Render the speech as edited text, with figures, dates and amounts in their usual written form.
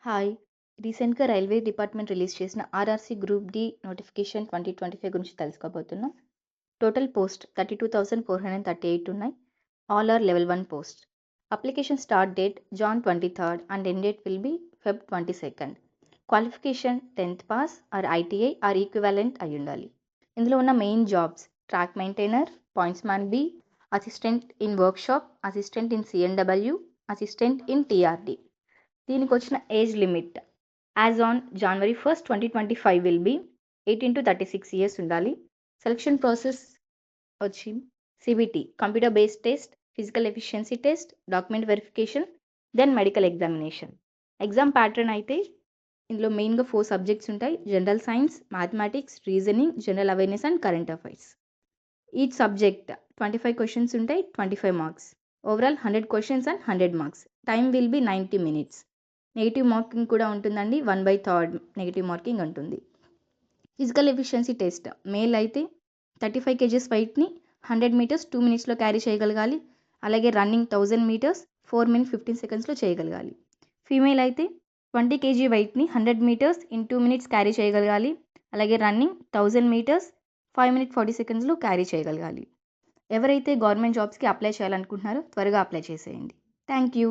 Hi! రీసెంట్‌గా railway department release చేసిన RRC group D notification 2025 గురించి తెలుసుకోబోతున్నాం. టోటల్ పోస్ట్ 32,438 ఉన్నాయి. All are level 1 post. Application start date Jan 23rd and end date will be Feb 22nd. Qualification 10th pass or ITI or equivalent అయ్యుండాలి. ఇందులో ఉన్న main jobs track maintainer, pointsman B, assistant in workshop, assistant in CNW, assistant in TRD. దీనికి వచ్చిన age limit as on January 1st, 2025 will B 18 to 36 years ఉండాలి. Selection process వచ్చి CBT computer based test, physical efficiency test, document verification, then medical examination. Exam pattern అయితే ఇందులో మెయిన్గా 4 subjects ఉంటాయి. General science, mathematics, reasoning, general awareness and current affairs. Each subject 25 questions ఉంటాయి, 25 marks. Overall 100 questions and 100 marks. Time will be 90 minutes. Negative marking కూడా ఉంటుందండి. 1/3 negative marking ఉంటుంది. Physical efficiency test male అయితే 35 kgs వెయిట్ని 100 meters 2 minutesలో carry చేయగలగాలి. అలాగే running 1000 meters 4 minutes 15 secondsలో చేయగలగాలి. Female అయితే 20 kg వెయిట్ని 100 meters in 2 minutes carry చేయగలగాలి. అలాగే రన్నింగ్ 1000 meters 5 minutes 40 secondsలో క్యారీ చేయగలగాలి. ఎవరైతే గవర్నమెంట్ జాబ్స్కి అప్లై చేయాలనుకుంటున్నారో త్వరగా అప్లై చేసేయండి. Thank you.